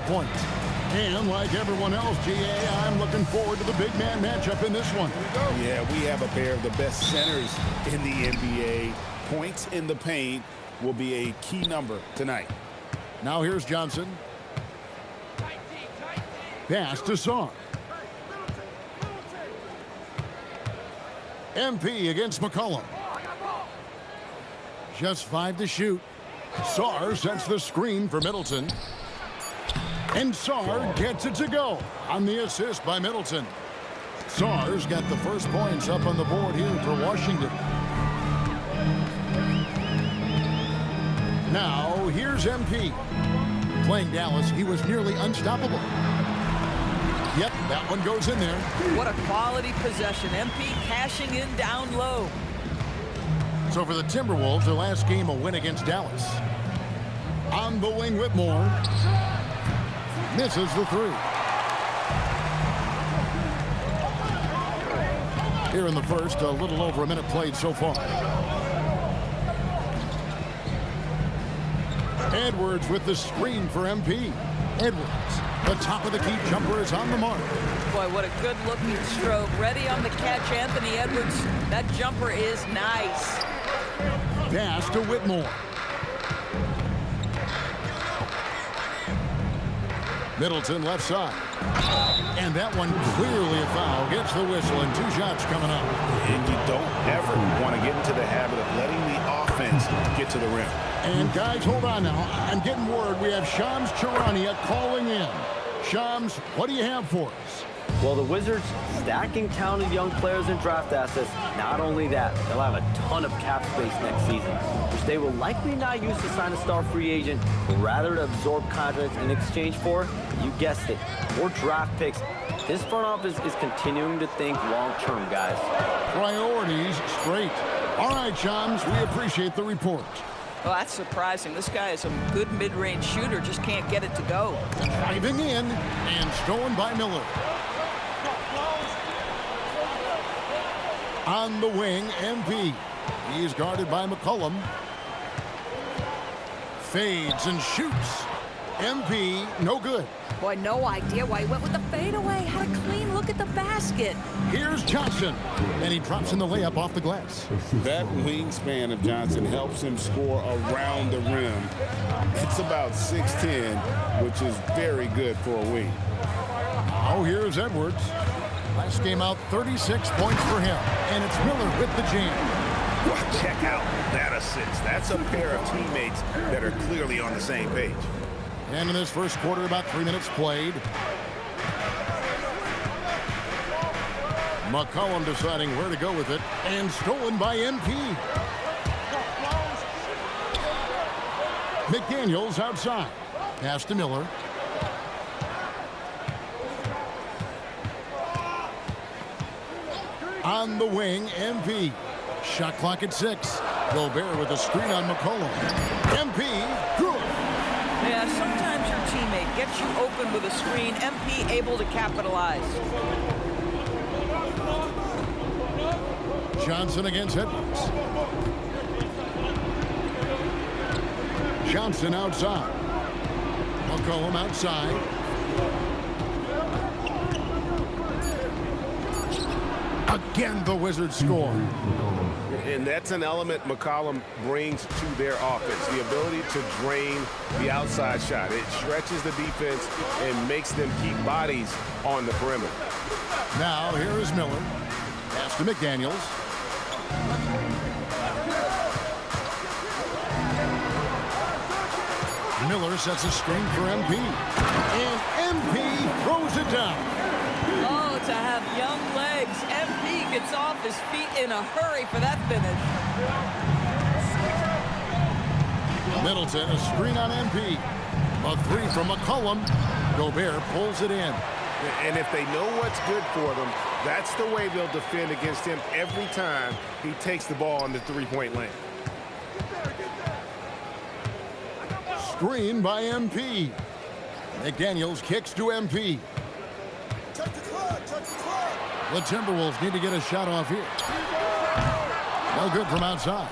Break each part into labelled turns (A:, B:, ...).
A: points. And like everyone else, GA, I'm looking forward to the big man matchup in this one.
B: Yeah, we have a pair of the best centers in the NBA. Points in the paint will be a key number tonight.
A: Now here's Johnson. Pass to Sarr. MP against McCollum. Just 5 to shoot. Sarr sets the screen for Middleton. And Sarr gets it to go on the assist by Middleton. Sarr's got the first points up on the board here for Washington. Now, here's MP. Playing Dallas, he was nearly unstoppable. Yep, that one goes in there.
C: What a quality possession. MP cashing in down low.
A: So for the Timberwolves, their last game a win against Dallas. On the wing, Whitmore. Misses the three. Here in the first, a little over a minute played so far. Edwards with the screen for MP. Edwards, the top of the key jumper is on the mark.
C: Boy, what a good-looking stroke. Ready on the catch, Anthony Edwards. That jumper is nice.
A: Pass to Whitmore. Middleton left side. And that one clearly a foul. Gets the whistle and 2 shots coming up.
B: And you don't ever want to get into the habit of letting the offense get to the rim.
A: And guys, hold on now. I'm getting word we have Shams Charania calling in. Shams, what do you have for us?
D: Well, the Wizards stacking talented young players and draft assets. Not only that, they'll have a ton of cap space next season, which they will likely not use to sign a star free agent, but rather to absorb contracts in exchange for, you guessed it, more draft picks. This front office is continuing to think long-term, guys.
A: Priorities straight. All right, Shams, we appreciate the report.
C: Well, that's surprising. This guy is a good mid-range shooter, just can't get it to go.
A: Driving in and stolen by Miller. On the wing, MP. He's guarded by McCollum. Fades and shoots. MP, no good.
E: Boy, no idea why he went with the fadeaway. Had a clean look at the basket.
A: Here's Johnson. And he drops in the layup off the glass.
B: That wingspan of Johnson helps him score around the rim. It's about 6'10", which is very good for a wing.
A: Oh, here's Edwards. Last game out, 36 points for him. And it's Miller with the jam.
B: Well, check out that assist. That's a pair of teammates that are clearly on the same page.
A: And in this first quarter, about 3 minutes played. McCollum deciding where to go with it. And stolen by MP. McDaniels outside. Pass to Miller. On the wing, MP. Shot clock at 6. Gobert with a screen on McCollum. MP, good.
C: Yeah, sometimes your teammate gets you open with a screen. MP able to capitalize.
A: Johnson against Edwards. Johnson outside. McCollum outside. Again, the Wizards score.
B: And that's an element McCollum brings to their offense, the ability to drain the outside shot. It stretches the defense and makes them keep bodies on the perimeter.
A: Now, here is Miller. Pass to McDaniels. Miller sets a screen for MP. And MP throws it down.
C: Oh, to have young legs. MP gets off his feet in a hurry for that finish.
A: Middleton, a screen on MP. A three from McCollum. Gobert pulls it in.
B: And if they know what's good for them, that's the way they'll defend against him every time he takes the ball in the three-point lane.
A: Screen by MP. McDaniels kicks to MP. The Timberwolves need to get a shot off here. No good from outside.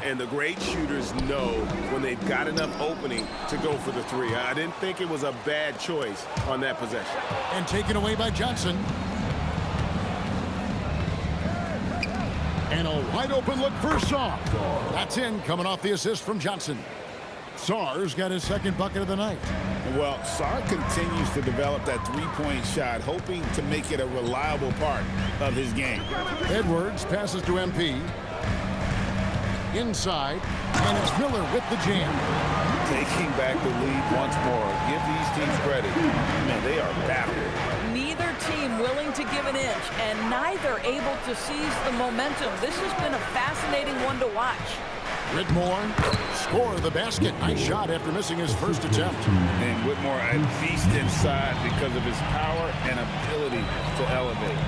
B: And the great shooters know when they've got enough opening to go for the three. I didn't think it was a bad choice on that possession.
A: And taken away by Johnson. And a wide open look for Sarr. That's in, coming off the assist from Johnson. Sarr's got his second bucket of the night.
F: Well, Sarr continues to develop that three-point shot, hoping to make it a reliable part of his game.
A: Edwards passes to MP. Inside, and it's Miller with the jam.
F: Taking back the lead once more. Give these teams credit. Man, they are battling.
C: Neither team willing to give an inch, and neither able to seize the momentum. This has been a fascinating one to watch.
A: Whitmore score the basket. Nice shot after missing his first attempt.
F: And Whitmore a beast inside because of his power and ability to elevate.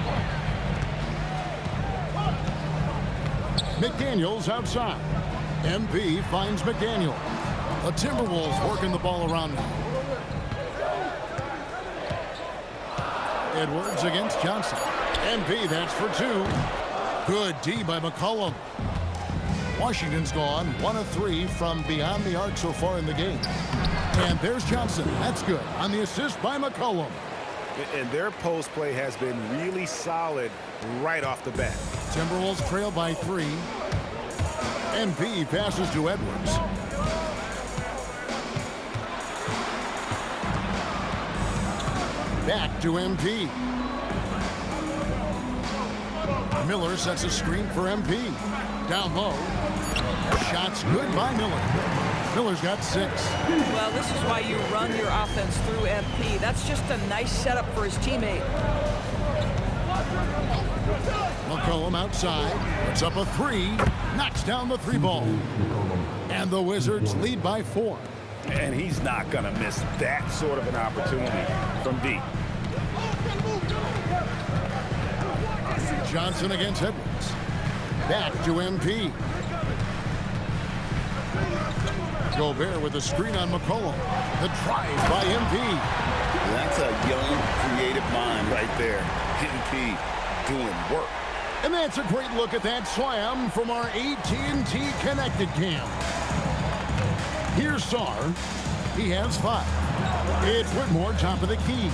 A: McDaniels outside. MP finds McDaniel. The Timberwolves working the ball around now. Edwards against Johnson. MP, that's for two. Good D by McCollum. Washington's gone 1 of 3 from beyond the arc so far in the game. And there's Johnson. That's good on the assist by McCollum.
B: And their post play has been really solid right off the bat.
A: Timberwolves trail by 3. MP passes to Edwards. Back to MP. Miller sets a screen for MP. Down low. Shots good by Miller. Miller's got 6.
C: Well, this is why you run your offense through MP. That's just a nice setup for his teammate.
A: McCollum outside. Puts up a 3. Knocks down the 3 ball. And the Wizards lead by 4.
F: And he's not going to miss that sort of an opportunity from deep.
A: Johnson against Edwards. Back to MP. Gobert with a screen on McCollum. The drive by MP.
F: That's a young, creative mind right there. MP doing work.
A: And that's a great look at that slam from our AT&T Connected Cam. Here's Sarr. He has 5. It's Whitmore, top of the key.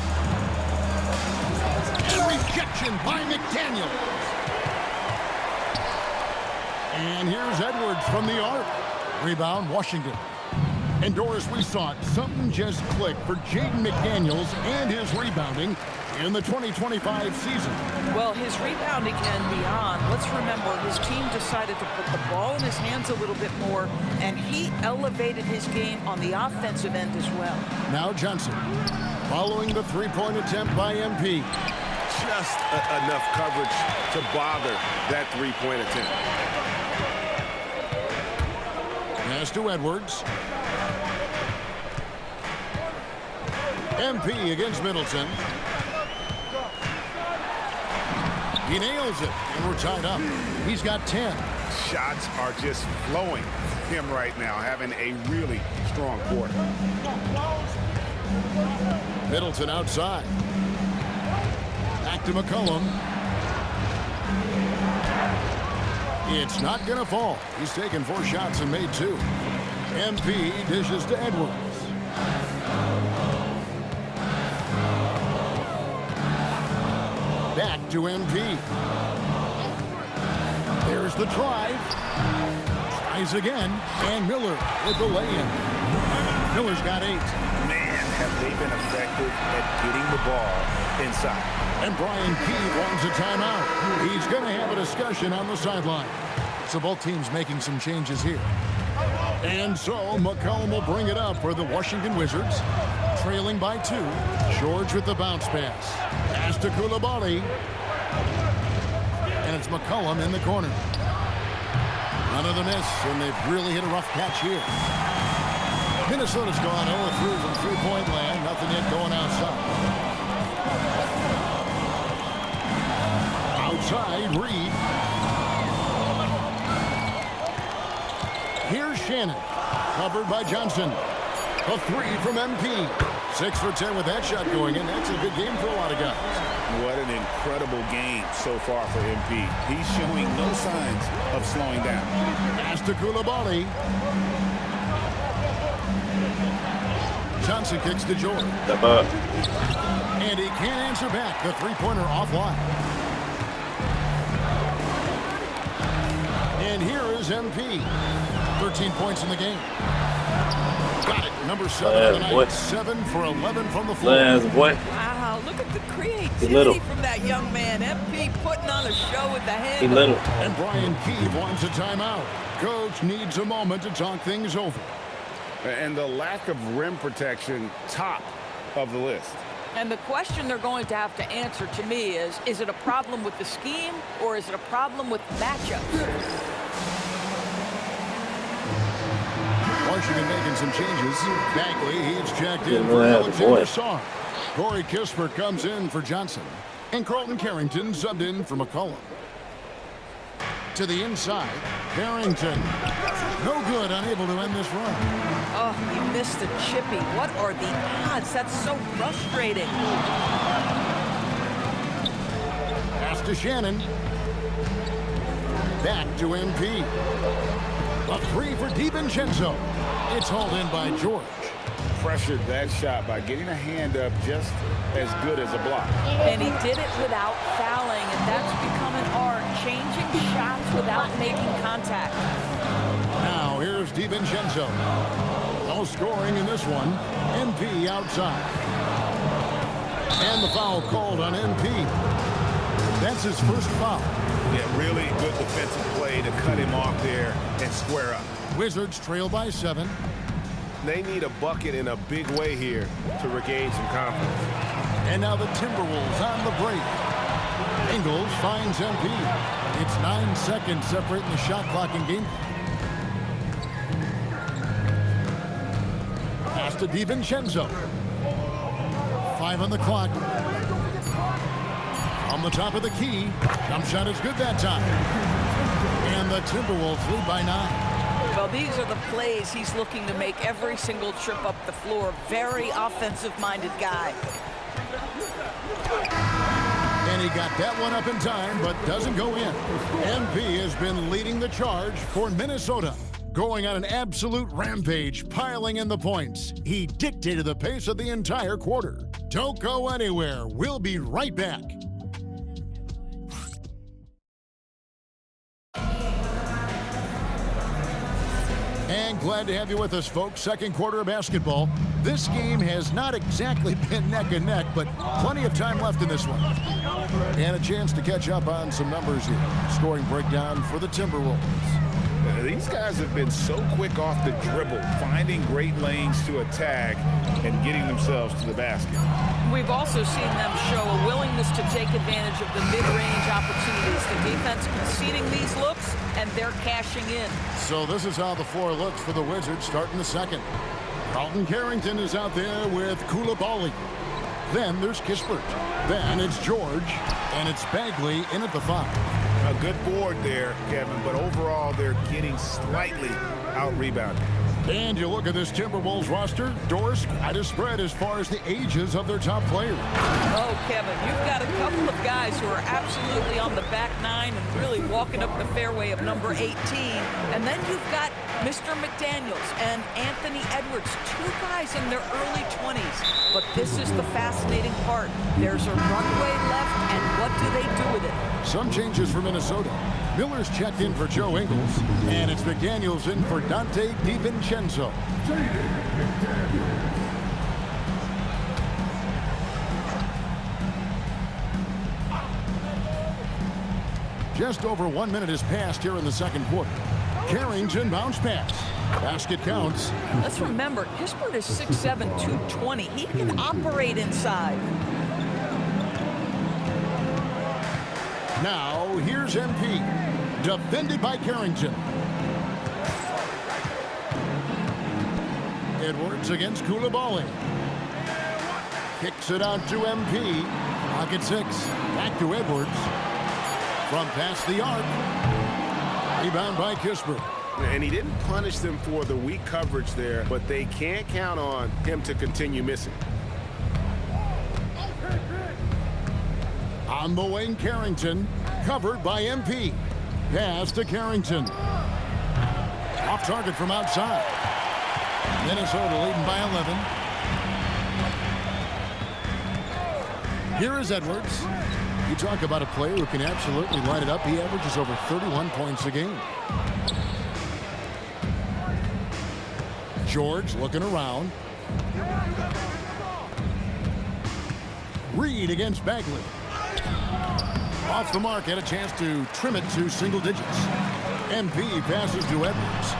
A: And rejection by McDaniel. And here's Edwards from the arc. Rebound, Washington. And Doris, we saw it. Something just clicked for Jaden McDaniels and his rebounding in the 2025 season.
C: Well, his rebounding and beyond, let's remember his team decided to put the ball in his hands a little bit more, and he elevated his game on the offensive end as well.
A: Now Johnson, following the 3-point attempt by MP.
B: Just enough coverage to bother that 3-point attempt.
A: Pass to Edwards. MP against Middleton. He nails it, and we're tied up. He's got 10.
B: Shots are just flowing for him right now, having a really strong quarter.
A: Middleton outside. Back to McCollum. It's not going to fall. He's taken 4 shots and made 2. MP dishes to Edwards. Back to MP. There's the drive. Tries again. And Miller with the lay-in. Miller's got 8.
F: Man, have they been effective at getting the ball inside.
A: And Brian Key wants a timeout. He's going to have a discussion on the sideline. So both teams making some changes here. And so McCollum will bring it up for the Washington Wizards. Trailing by 2. George with the bounce pass. Pass to Coulibaly. And it's McCollum in the corner. Another miss, and they've really hit a rough patch here. Minnesota's gone 0-3 from 3-point land. Nothing yet going outside. Outside, Reed. Here's Shannon. Covered by Johnson. A 3 from MP. 6 for 10 with that shot going in. That's a good game for a lot of guys.
F: What an incredible game so far for MP. He's showing no signs of slowing down.
A: Pass to Koulibaly. Johnson kicks to Jordan.
G: Step up.
A: And he can't answer back. The three-pointer offline. And here is MP. 13 points in the game. Got it. Number 7 of the night. 7 for 11 from the floor.
G: Boy.
C: Wow, look at the creativity from that young man. MP putting on a show with the hand.
G: He little.
A: And Brian Keeve wants a timeout. Coach needs a moment to talk things over.
B: And the lack of rim protection, top of the list.
C: And the question they're going to have to answer to me is it a problem with the scheme or is it a problem with matchups?
A: Washington making some changes. Bagley, he's checked in for Alexander Sarr. Corey Kispert comes in for Johnson. And Carlton Carrington subbed in for McCollum. To the inside, Carrington. No good, unable to end this run.
C: Oh, he missed the chippy. What are the odds? That's so frustrating.
A: Pass to Shannon. Back to MP. A 3 for DiVincenzo. It's hauled in by George.
B: Pressured that shot by getting a hand up just as good as a block.
C: And he did it without fouling, and that's become an art, changing shots without making contact.
A: Now here's DiVincenzo. No scoring in this one. MP outside. And the foul called on MP. That's his first foul.
F: Yeah, really good defensive play to cut him off there and square up.
A: Wizards trail by 7.
B: They need a bucket in a big way here to regain some confidence.
A: And now the Timberwolves on the break. Ingles finds MP. It's 9 seconds separating the shot clock and game. Pass to DiVincenzo. 5 on the clock. On the top of the key. Jump shot is good that time. And the Timberwolves lead by 9.
C: Well, these are the plays he's looking to make every single trip up the floor. Very offensive-minded guy.
A: And he got that one up in time, but doesn't go in. MP has been leading the charge for Minnesota. Going on an absolute rampage, piling in the points. He dictated the pace of the entire quarter. Don't go anywhere. We'll be right back. And glad to have you with us, folks. Second quarter of basketball. This game has not exactly been neck and neck, but plenty of time left in this one. And a chance to catch up on some numbers here. Scoring breakdown for the Timberwolves.
F: These guys have been so quick off the dribble, finding great lanes to attack and getting themselves to the basket.
C: We've also seen them show a willingness to take advantage of the mid-range opportunities. The defense conceding these looks, and they're cashing in.
A: So this is how the floor looks for the Wizards starting the second. Carlton Carrington is out there with Koulibaly. Then there's Kispert. Then it's George. And it's Bagley in at the 5.
F: A good board there, Kevin, but overall they're getting slightly out-rebounded.
A: And you look at this Timberwolves roster, doors quite a spread as far as the ages of their top players.
C: Oh, Kevin, you've got a couple of guys who are absolutely on the back 9 and really walking up the fairway of number 18. And then you've got Mr. McDaniels and Anthony Edwards, 2 guys in their early 20s. But this is the fascinating part. There's a runway left, and what do they do with it?
A: Some changes for Minnesota. Miller's checked in for Joe Ingles, and it's McDaniels in for Dante DiVincenzo. Just over 1 minute has passed here in the second quarter. Carrington bounce pass. Basket counts.
C: Let's remember, Kispert is 6'7", 220. He can operate inside.
A: Now, here's MP. Defended by Carrington. Edwards against Koulibaly. Kicks it out to MP. Pocket 6. Back to Edwards. From past the arc. Rebound by Kispert.
B: And he didn't punish them for the weak coverage there, but they can't count on him to continue missing.
A: On the wing, Carrington, covered by MP. Pass to Carrington. Off target from outside. Minnesota leading by 11. Here is Edwards. You talk about a player who can absolutely light it up. He averages over 31 points a game. George looking around. Reed against Bagley. Off the mark, had a chance to trim it to single digits. MP passes to Edwards.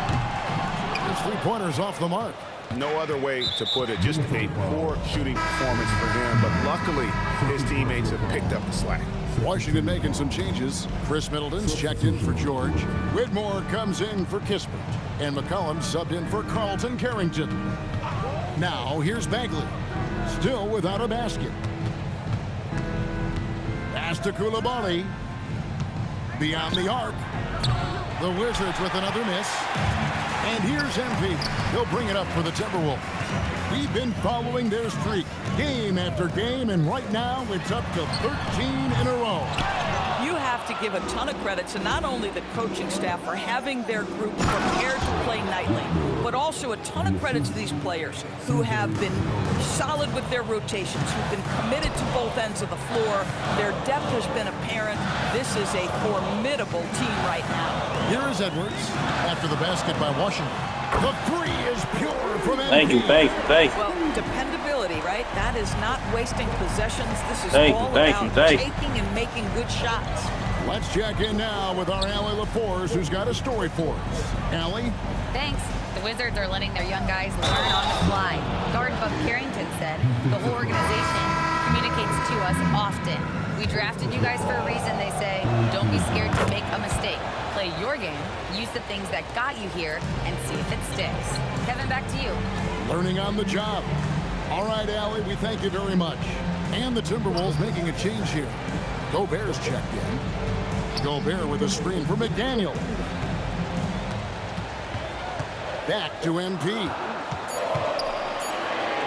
A: His three-pointers off the mark.
B: No other way to put it. Just a poor shooting performance for him. But luckily, his teammates have picked up the slack.
A: Washington making some changes. Chris Middleton's checked in for George. Whitmore comes in for Kispert. And McCollum subbed in for Carlton Carrington. Now, here's Bagley. Still without a basket. Pass to Coulibaly. Beyond the arc. The Wizards with another miss. And here's MP. He'll bring it up for the Timberwolves. We've been following their streak game after game, and right now it's up to 13 in a row.
C: You have to give a ton of credit to not only the coaching staff for having their group prepared to play nightly, but also a ton of credit to these players who have been solid with their rotations, who've been committed to both ends of the floor. Their depth has been apparent. This is a formidable team right now.
A: Here is Edwards after the basket by Washington. The three is pure from MP.
G: Thank you.
C: Well, dependability, right? That is not wasting possessions. This is all about taking and making good shots.
A: Let's check in now with our Allie LaForce, who's got a story for us. Allie?
H: Thanks. The Wizards are letting their young guys learn on the fly. Guard Buck Carrington said the whole organization communicates to us often. We drafted you guys for a reason, they say. Don't be scared to make a mistake. Play your game, use the things that got you here, and see if it sticks. Kevin, back to you.
A: Learning on the job. All right, Allie, we thank you very much. And the Timberwolves making a change here. Gobert's checked in. Gobert with a screen for McDaniel. Back to MP.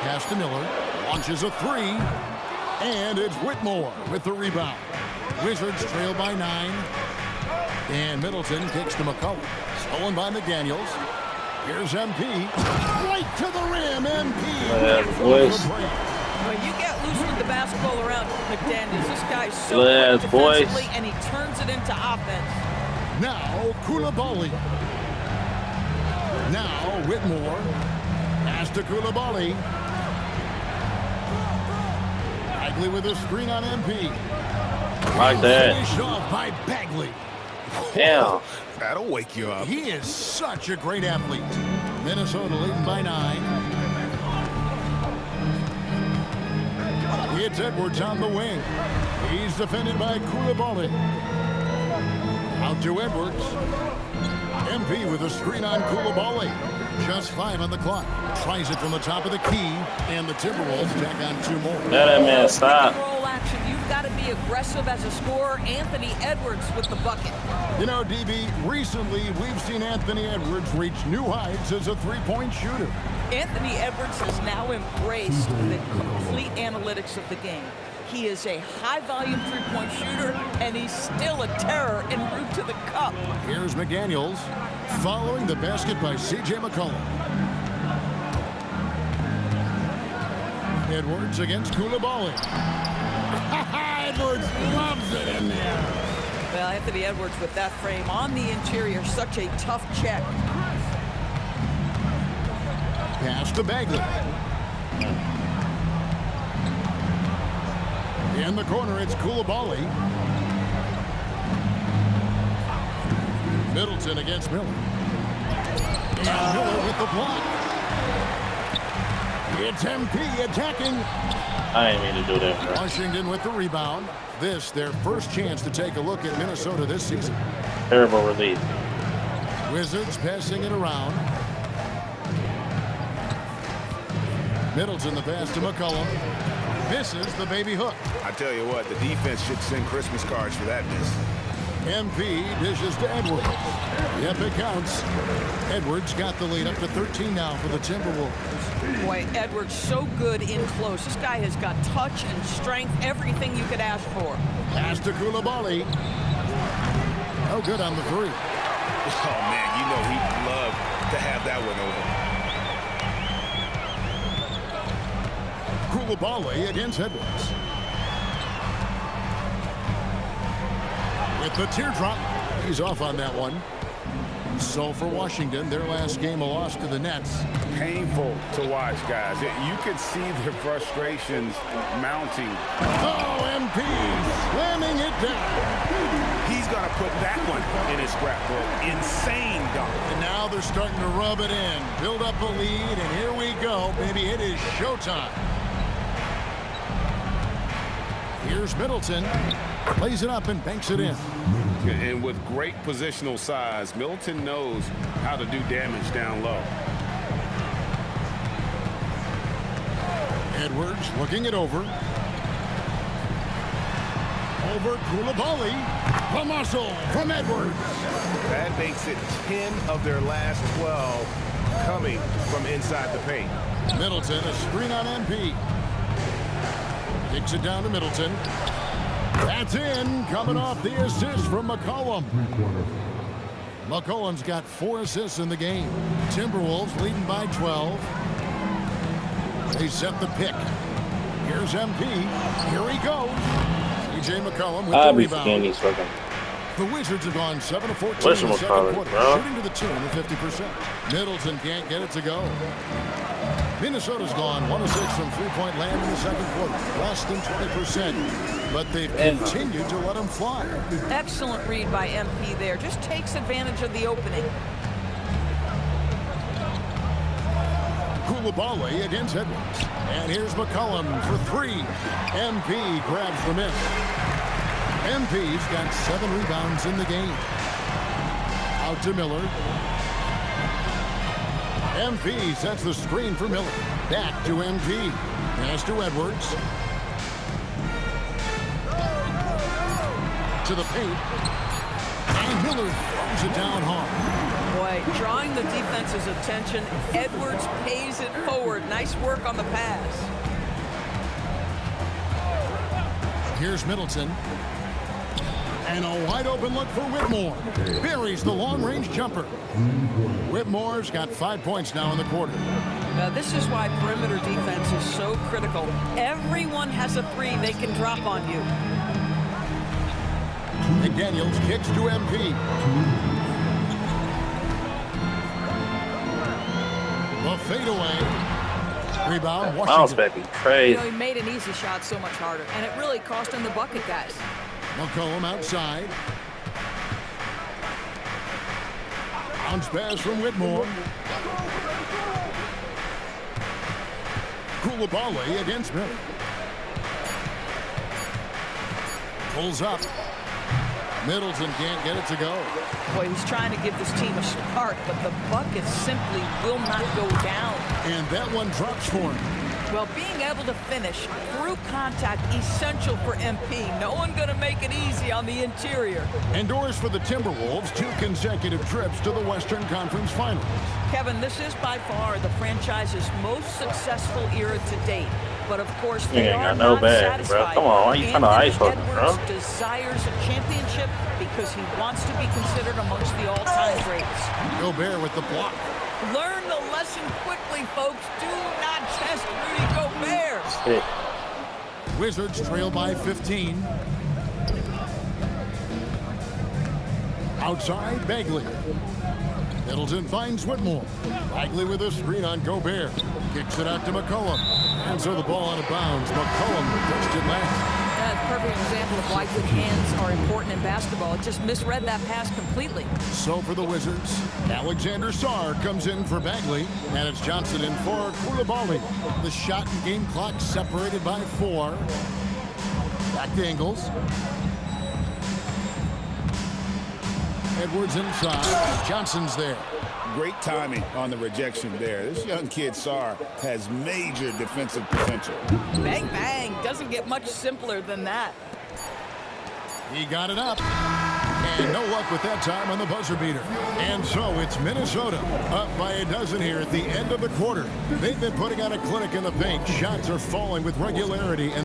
A: Pass to Miller. Launches a three. And it's Whitmore with the rebound. Wizards trail by 9. And Middleton kicks to McCollum. Stolen by McDaniels. Here's MP. Right to the rim. MP.
G: Boys.
C: When you get loose with the basketball around McDaniels, this guy's so
G: Yeah,
C: quick
G: boys.
C: defensively, and he turns it into offense.
A: Now Coulibaly. Now Whitmore. Pass to Coulibaly. Bagley with a screen on MP.
G: Like that.
A: Finished off by Bagley.
G: Damn.
B: That'll wake you up.
A: He is such a great athlete. Minnesota leading by 9. It's Edwards on the wing. He's defended by Coulibaly. Out to Edwards. MP with a screen on Coulibaly. Just 5 on the clock. Tries it from the top of the key, and the Timberwolves tack on 2 more.
G: That man, stop.
C: Roll action. You've got to be aggressive as a scorer. Anthony Edwards with the bucket.
A: You know, DB, recently we've seen Anthony Edwards reach new heights as a three-point shooter.
C: Anthony Edwards has now embraced the complete analytics of the game. He is a high-volume three-point shooter, and he's still a terror en route to the cup.
A: Here's McDaniels following the basket by C.J. McCollum. Edwards against Coulibaly. Edwards loves it in there.
C: Well, Anthony Edwards with that frame on the interior, such a tough check.
A: Pass to Bagley. In the corner, it's Coulibaly. Middleton against Miller. And Miller with the block. It's MP attacking.
G: I ain't mean to do that, bro.
A: Washington with the rebound. This, their first chance to take a look at Minnesota this season.
G: Terrible relief.
A: Wizards passing it around. Middleton the pass to McCollum. Misses the baby hook.
B: I tell you what, the defense should send Christmas cards for that miss.
A: MP dishes to Edwards. Yep, it counts. Edwards got the lead up to 13 now for the Timberwolves.
C: Boy, Edwards so good in close. This guy has got touch and strength, everything you could ask for.
A: Pass to Coulibaly. No good on the three.
B: Oh, man, you know he'd love to have that one over.
A: Coulibaly against Edwards. With the teardrop, he's off on that one. So for Washington, their last game a loss to the Nets.
F: Painful to watch, guys. You could see their frustrations mounting.
A: Oh, MP slamming it down.
B: He's going to put that one in his scrapbook. Insane dunk.
A: And now they're starting to rub it in. Build up a lead, and here we go, baby. It is showtime. Here's Middleton. Plays it up and banks it in.
B: And with great positional size, Middleton knows how to do damage down low.
A: Edwards looking it over. Over Coulibaly. The muscle from Edwards.
B: That makes it 10 of their last 12 coming from inside the paint.
A: Middleton, a screen on MP. Kicks it down to Middleton. That's in, coming off the assist from McCollum. McCollum's got 4 assists in the game. Timberwolves leading by 12. They set the pick. Here's MP. Here he goes. C.J. McCollum with the rebound. The Wizards have gone 7 of 14 in the second quarter, shooting to the tune of 50%. Middleton can't get it to go. Minnesota's gone 1 of 6 from three-point land in the second quarter, less than 20%. But they've continued to let him fly.
C: Excellent read by MP there. Just takes advantage of the opening.
A: Coulibaly against Edwards. And here's McCollum for 3. MP grabs the miss. MP's got 7 rebounds in the game. Out to Miller. MP sets the screen for Miller. Back to MP. Pass to Edwards. To the paint. And Miller throws it down hard.
C: Boy, drawing the defense's attention. Edwards pays it forward. Nice work on the pass.
A: Here's Middleton. And a wide open look for Whitmore. Buries the long-range jumper. Whitmore's got 5 points now in the quarter.
C: Now, this is why perimeter defense is so critical. Everyone has a 3 they can drop on you.
A: McDaniels kicks to MP. The fadeaway. Rebound, Washington.
G: Baby, crazy.
C: You know, he made an easy shot so much harder, and it really cost him the bucket, guys.
A: McCollum outside. Bounce pass from Whitmore. Coulibaly against Miller. Pulls up. Middleton can't get it to go.
C: Boy, he's trying to give this team a spark, but the bucket simply will not go down.
A: And that one drops for him.
C: Well, being able to finish through contact, essential for MP. No one going to make it easy on the interior.
A: Endures for the Timberwolves 2 consecutive trips to the Western Conference Finals.
C: Kevin, this is by far the franchise's most successful era to date. But of course, they are
G: no
C: not
G: bad, bro.
C: satisfied.
G: Come on, why you trying to ice hook,
C: Edwards
G: bro?
C: desires a championship because he wants to be considered amongst the all-time greats.
A: Gobert with the block.
C: Learn the lesson quickly, folks. Do not test Rudy Gobert.
A: Wizards trail by 15. Outside, Bagley. Middleton finds Whitmore. Bagley with a screen on Gobert. Kicks it out to McCollum. And so the ball out of bounds. McCollum touched it last.
C: That's a perfect example of why good hands are important in basketball. It just misread that pass completely.
A: So for the Wizards, Alexander Sarr comes in for Bagley. And it's Johnson in for Coulibaly. The shot and game clock separated by 4. Back to Ingles. Edwards inside. Johnson's there.
F: Great timing on the rejection there. This young kid, Sarr, has major defensive potential.
C: Bang, bang. Doesn't get much simpler than that.
A: He got it up. And no luck with that time on the buzzer beater. And so it's Minnesota up by a dozen here at the end of the quarter. They've been putting on a clinic in the paint. Shots are falling with regularity. And